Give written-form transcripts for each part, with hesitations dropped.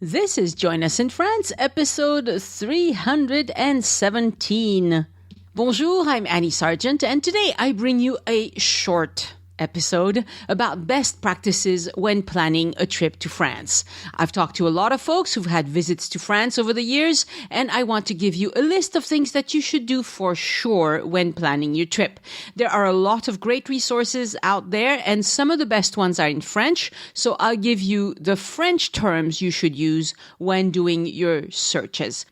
This is Join Us in France, episode 317. Bonjour, I'm Annie Sargent, and today I bring you a short episode about best practices when planning a trip to France. I've talked to a lot of folks who've had visits to France over the years, and I want to give you a list of things that you should do for sure when planning your trip. There are a lot of great resources out there, and some of the best ones are in French, so I'll give you the French terms you should use when doing your searches.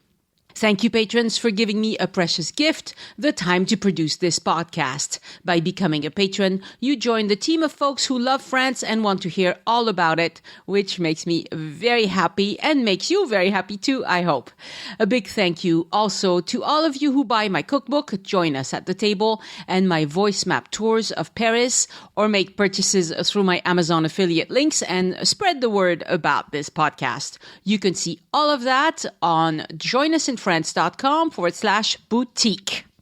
Thank you, patrons, for giving me a precious gift, the time to produce this podcast. By becoming a patron, you join the team of folks who love France and want to hear all about it, which makes me very happy and makes you very happy too, I hope. A big thank you also to all of you who buy my cookbook, Join Us at the Table, and my voice map tours of Paris, or make purchases through my Amazon affiliate links and spread the word about this podcast. You can see all of that on joinusinfrance.com/boutique.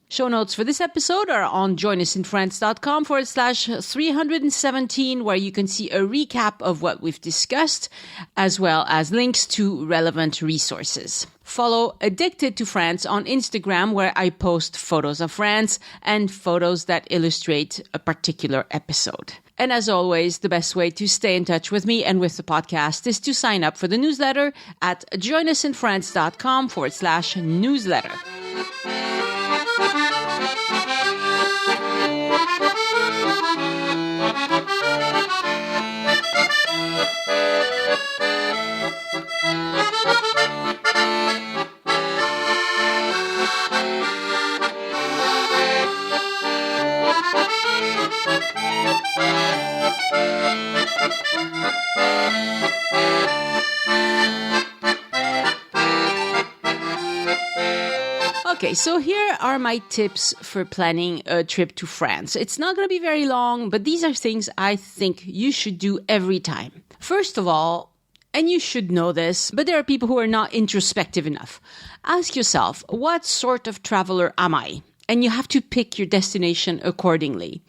Show notes for this episode are on joinusinfrance.com/317, where you can see a recap of what we've discussed, as well as links to relevant resources. Follow Addicted to France on Instagram, where I post photos of France and photos that illustrate a particular episode. And as always, the best way to stay in touch with me and with the podcast is to sign up for the newsletter at joinusinfrance.com/newsletter. Okay, so here are my tips for planning a trip to France. It's not going to be very long, but these are things I think you should do every time. First of all, and you should know this, but there are people who are not introspective enough. Ask yourself, what sort of traveler am I? And you have to pick your destination accordingly.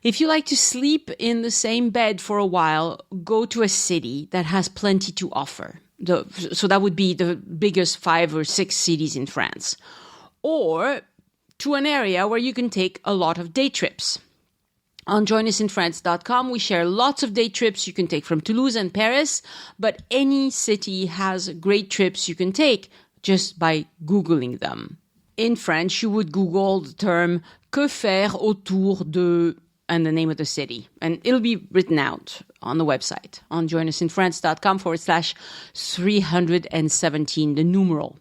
If you like to sleep in the same bed for a while, go to a city that has plenty to offer. So that would be the biggest 5 or 6 cities in France. Or to an area where you can take a lot of day trips. On joinusinfrance.com, we share lots of day trips you can take from Toulouse and Paris, but any city has great trips you can take just by Googling them. In French, you would Google the term que faire autour de and the name of the city. And it'll be written out on the website on joinusinfrance.com/317, the numeral.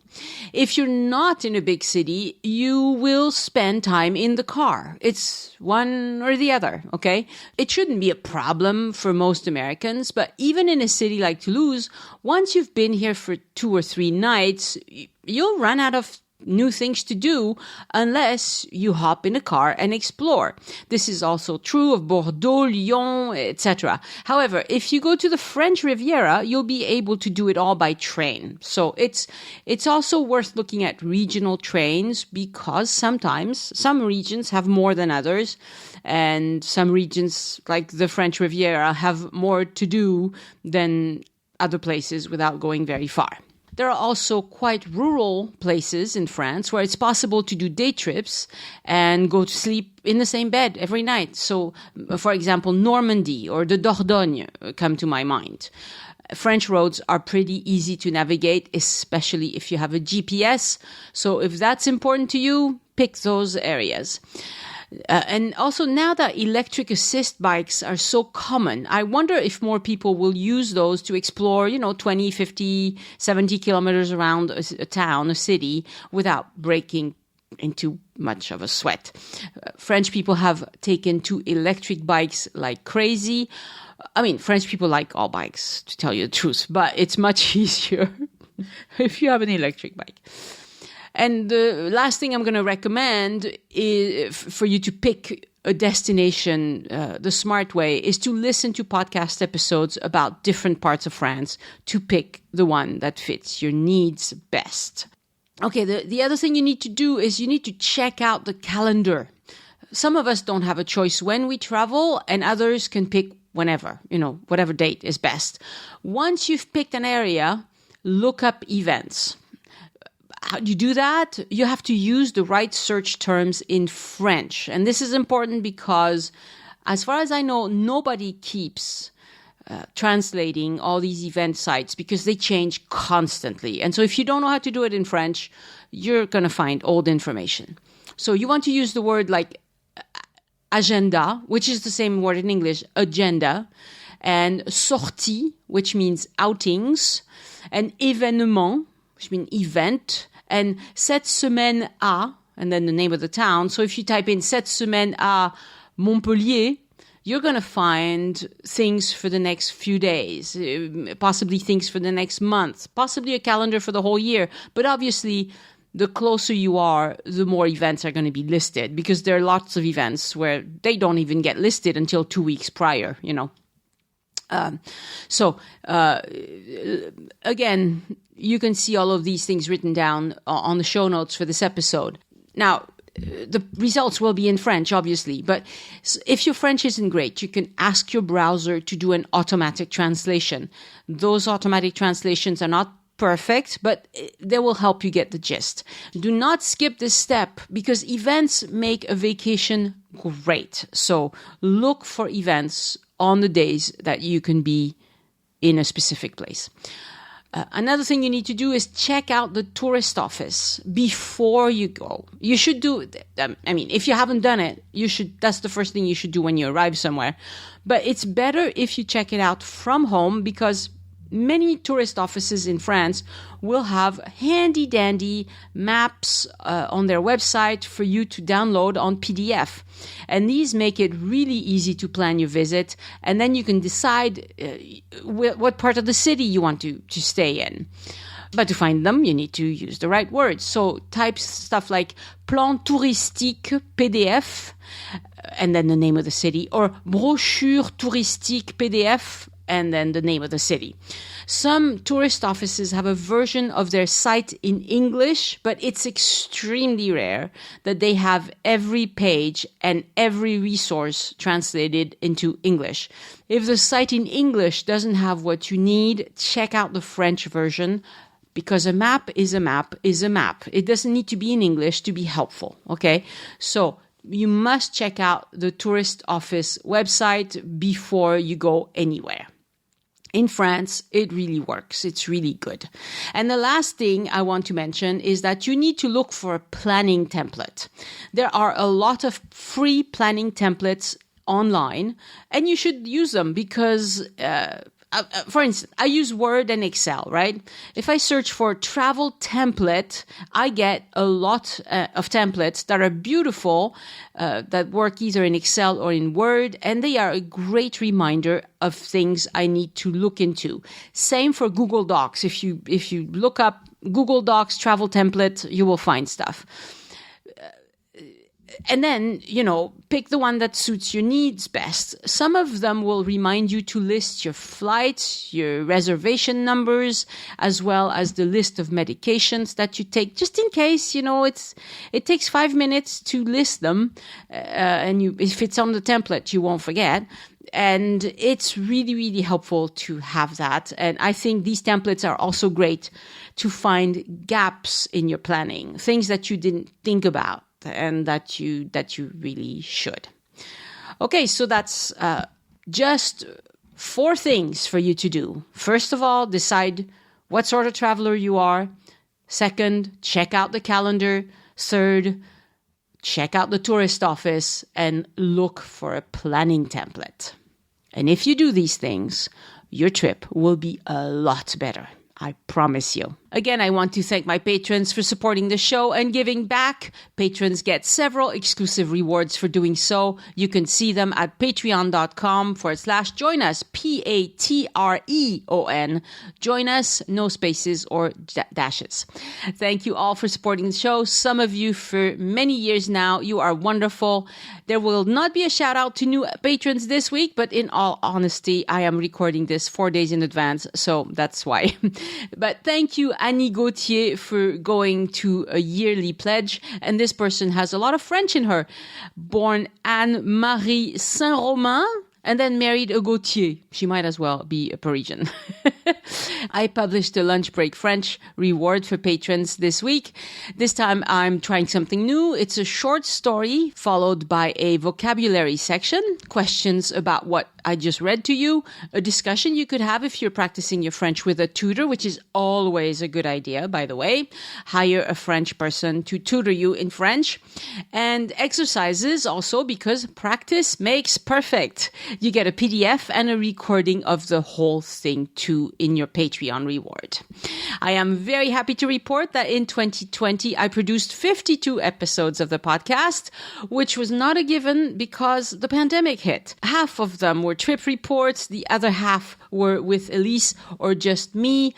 If you're not in a big city, you will spend time in the car. It's one or the other, okay? It shouldn't be a problem for most Americans, but even in a city like Toulouse, once you've been here for 2 or 3 nights, you'll run out of new things to do unless you hop in a car and explore. This is also true of Bordeaux, Lyon, etc. However, if you go to the French Riviera, you'll be able to do it all by train. So it's also worth looking at regional trains, because sometimes some regions have more than others, and some regions like the French Riviera have more to do than other places without going very far. There are also quite rural places in France where it's possible to do day trips and go to sleep in the same bed every night. So, for example, Normandy or the Dordogne come to my mind. French roads are pretty easy to navigate, especially if you have a GPS. So if that's important to you, pick those areas. And also, now that electric assist bikes are so common, I wonder if more people will use those to explore, 20, 50, 70 kilometers around a town, a city, without breaking into much of a sweat. French people have taken to electric bikes like crazy. I mean, French people like all bikes, to tell you the truth, but it's much easier if you have an electric bike. And the last thing I'm going to recommend is for you to pick a destination the smart way is to listen to podcast episodes about different parts of France to pick the one that fits your needs best. Okay, the other thing you need to do is you need to check out the calendar. Some of us don't have a choice when we travel, and others can pick whenever, whatever date is best. Once you've picked an area, look up events. How do you do that? You have to use the right search terms in French. And this is important because, as far as I know, nobody keeps translating all these event sites because they change constantly. And so if you don't know how to do it in French, you're going to find old information. So you want to use the word like agenda, which is the same word in English, agenda, and sorties, which means outings, and événement, which means event, and cette semaine à, and then the name of the town. So if you type in cette semaine à Montpellier, you're going to find things for the next few days, possibly things for the next month, possibly a calendar for the whole year. But obviously, the closer you are, the more events are going to be listed, because there are lots of events where they don't even get listed until 2 weeks prior, you know. Again, you can see all of these things written down on the show notes for this episode. Now, the results will be in French, obviously, but if your French isn't great, you can ask your browser to do an automatic translation. Those automatic translations are not perfect, but they will help you get the gist. Do not skip this step, because events make a vacation great. So look for events on the days that you can be in a specific place. Another thing you need to do is check out the tourist office before you go. You should do, if you haven't done it, that's the first thing you should do when you arrive somewhere. But it's better if you check it out from home, because many tourist offices in France will have handy-dandy maps on their website for you to download on PDF. And these make it really easy to plan your visit. And then you can decide what part of the city you want to stay in. But to find them, you need to use the right words. So type stuff like plan touristique PDF, and then the name of the city, or brochure touristique PDF, and then the name of the city. Some tourist offices have a version of their site in English, but it's extremely rare that they have every page and every resource translated into English. If the site in English doesn't have what you need, check out the French version, because a map is a map is a map. It doesn't need to be in English to be helpful, okay? So you must check out the tourist office website before you go anywhere. In France, it really works. It's really good. And the last thing I want to mention is that you need to look for a planning template. There are a lot of free planning templates online, and you should use them because, for instance, I use Word and Excel, right? If I search for travel template, I get a lot of templates that are beautiful, that work either in Excel or in Word, and they are a great reminder of things I need to look into. Same for Google Docs. If you look up Google Docs travel template, you will find stuff. And then, pick the one that suits your needs best. Some of them will remind you to list your flights, your reservation numbers, as well as the list of medications that you take, just in case, it takes 5 minutes to list them. If it's on the template, you won't forget. And it's really, really helpful to have that. And I think these templates are also great to find gaps in your planning, things that you didn't think about, and that you really should. Okay, so that's just 4 things for you to do. First of all, decide what sort of traveler you are. Second, check out the calendar. Third, check out the tourist office and look for a planning template. And if you do these things, your trip will be a lot better. I promise you. Again, I want to thank my patrons for supporting the show and giving back. Patrons get several exclusive rewards for doing so. You can see them at patreon.com/join us, Patreon. Join us, no spaces or dashes. Thank you all for supporting the show. Some of you for many years now. You are wonderful. There will not be a shout out to new patrons this week, but in all honesty, I am recording this 4 days in advance, so that's why. But thank you, Annie Gauthier, for going to a yearly pledge. And this person has a lot of French in her. Born Anne-Marie Saint-Romain and then married a Gauthier. She might as well be a Parisian. I published the Lunch Break French reward for patrons this week. This time I'm trying something new. It's a short story followed by a vocabulary section, questions about what I just read to you, a discussion you could have if you're practicing your French with a tutor, which is always a good idea, by the way. Hire a French person to tutor you in French. And exercises also, because practice makes perfect. You get a PDF and a recording of the whole thing too in your Patreon reward. I am very happy to report that in 2020, I produced 52 episodes of the podcast, which was not a given because the pandemic hit. Half of them were trip reports. The other half were with Elise or just me.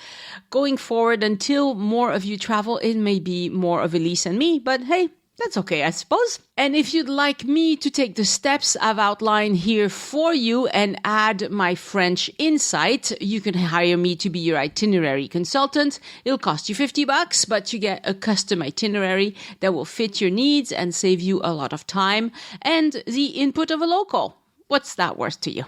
Going forward, until more of you travel, it may be more of Elise and me, but hey, that's okay, I suppose. And if you'd like me to take the steps I've outlined here for you and add my French insight, you can hire me to be your itinerary consultant. It'll cost you $50, but you get a custom itinerary that will fit your needs and save you a lot of time and the input of a local. What's that worth to you?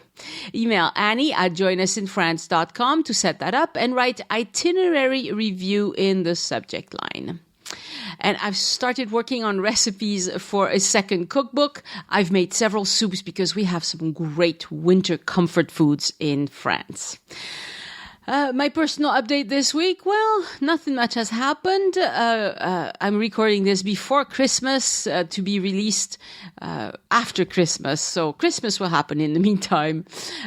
Email Annie at joinusinfrance.com to set that up and write itinerary review in the subject line. And I've started working on recipes for a second cookbook. I've made several soups because we have some great winter comfort foods in France. My personal update this week, well, nothing much has happened. I'm recording this before Christmas to be released after Christmas. So Christmas will happen in the meantime.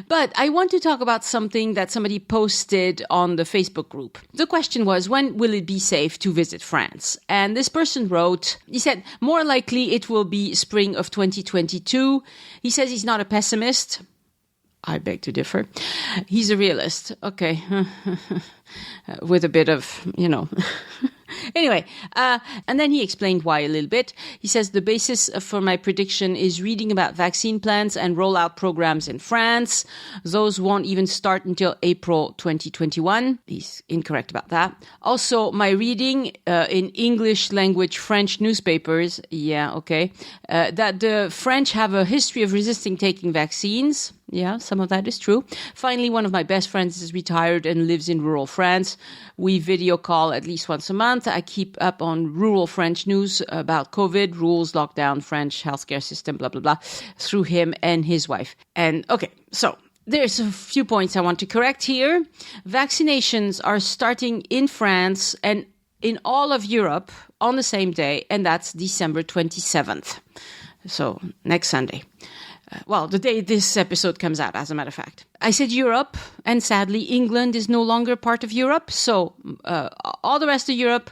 But I want to talk about something that somebody posted on the Facebook group. The question was, when will it be safe to visit France? And this person wrote, he said, more likely it will be spring of 2022. He says he's not a pessimist. I beg to differ. He's a realist. Okay. With a bit of, Anyway, and then he explained why a little bit. He says the basis for my prediction is reading about vaccine plans and rollout programs in France. Those won't even start until April 2021. He's incorrect about that. Also, my reading in English language French newspapers, that the French have a history of resisting taking vaccines. Yeah, some of that is true. Finally, one of my best friends is retired and lives in rural France. We video call at least once a month. I keep up on rural French news about COVID, rules, lockdown, French healthcare system, blah, blah, blah, through him and his wife. And okay, so there's a few points I want to correct here. Vaccinations are starting in France and in all of Europe on the same day, and that's December 27th. So next Sunday. The day this episode comes out, as a matter of fact. I said Europe, and sadly, England is no longer part of Europe. So all the rest of Europe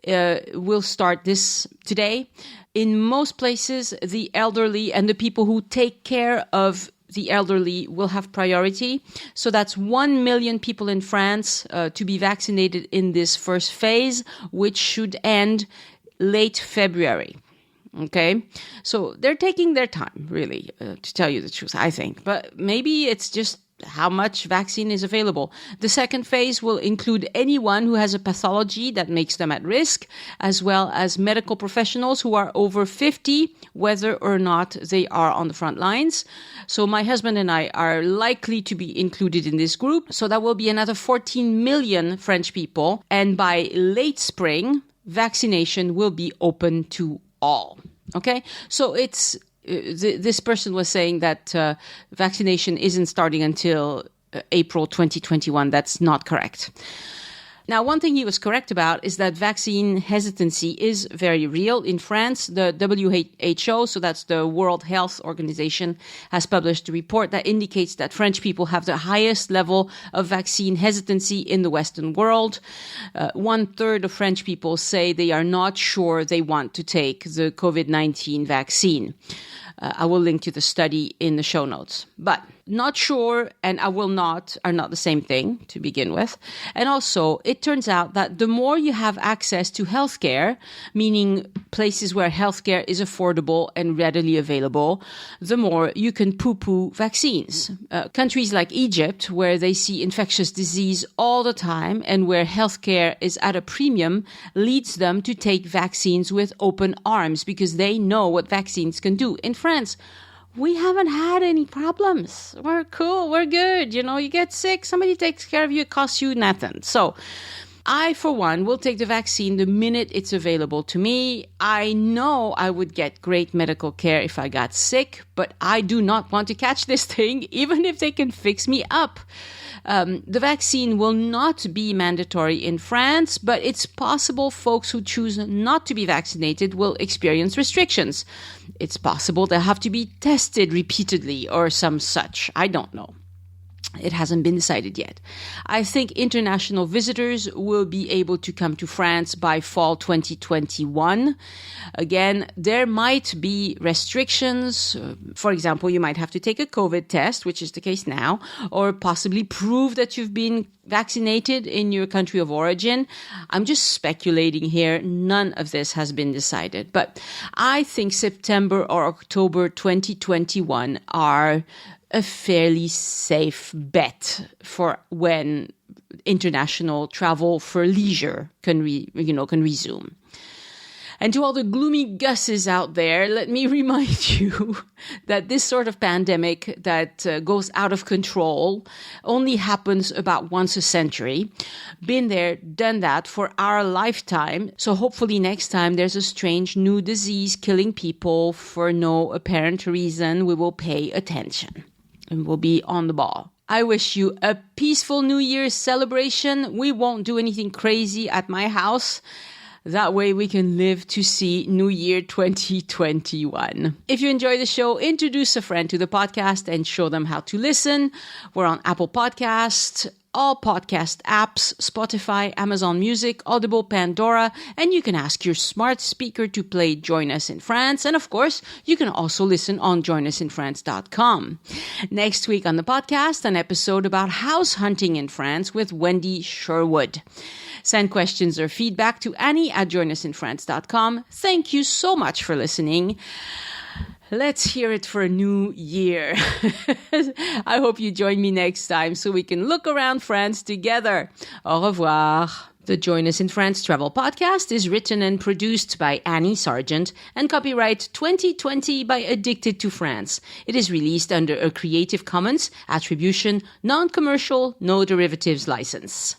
will start this today. In most places, the elderly and the people who take care of the elderly will have priority. So that's 1 million people in France to be vaccinated in this first phase, which should end late February. Okay, so they're taking their time, really, to tell you the truth, I think. But maybe it's just how much vaccine is available. The second phase will include anyone who has a pathology that makes them at risk, as well as medical professionals who are over 50, whether or not they are on the front lines. So my husband and I are likely to be included in this group. So that will be another 14 million French people. And by late spring, vaccination will be open to all. Okay, so it's this person was saying that vaccination isn't starting until April 2021. That's not correct. Now, one thing he was correct about is that vaccine hesitancy is very real. In France, the WHO, so that's the World Health Organization, has published a report that indicates that French people have the highest level of vaccine hesitancy in the Western world. 1/3 of French people say they are not sure they want to take the COVID-19 vaccine. I will link to the study in the show notes. But not sure and I will not are not the same thing to begin with. And also, it turns out that the more you have access to healthcare, meaning places where healthcare is affordable and readily available, the more you can poo-poo vaccines. Countries like Egypt, where they see infectious disease all the time and where healthcare is at a premium, leads them to take vaccines with open arms because they know what vaccines can do. In France, we haven't had any problems. We're cool. We're good. You get sick, somebody takes care of you. It costs you nothing. So I, for one, will take the vaccine the minute it's available to me. I know I would get great medical care if I got sick, but I do not want to catch this thing, even if they can fix me up. The vaccine will not be mandatory in France, but it's possible folks who choose not to be vaccinated will experience restrictions. It's possible they'll have to be tested repeatedly or some such. I don't know. It hasn't been decided yet. I think international visitors will be able to come to France by fall 2021. Again, there might be restrictions. For example, you might have to take a COVID test, which is the case now, or possibly prove that you've been vaccinated in your country of origin. I'm just speculating here. None of this has been decided. But I think September or October 2021 are a fairly safe bet for when international travel for leisure can resume. And to all the gloomy gusses out there, let me remind you that this sort of pandemic that goes out of control only happens about once a century. Been there, done that for our lifetime. So hopefully next time there's a strange new disease killing people for no apparent reason, we will pay attention and we'll be on the ball. I wish you a peaceful New Year's celebration. We won't do anything crazy at my house. That way we can live to see New Year 2021. If you enjoy the show, introduce a friend to the podcast and show them how to listen. We're on Apple Podcasts, all podcast apps, Spotify, Amazon Music, Audible, Pandora, and you can ask your smart speaker to play Join Us in France. And of course, you can also listen on joinusinfrance.com. Next week on the podcast, an episode about house hunting in France with Wendy Sherwood. Send questions or feedback to Annie@joinusinfrance.com. Thank you so much for listening. Let's hear it for a new year. I hope you join me next time so we can look around France together. Au revoir. The Join Us in France Travel Podcast is written and produced by Annie Sargent and copyright 2020 by Addicted to France. It is released under a Creative Commons Attribution, Non-Commercial, No Derivatives license.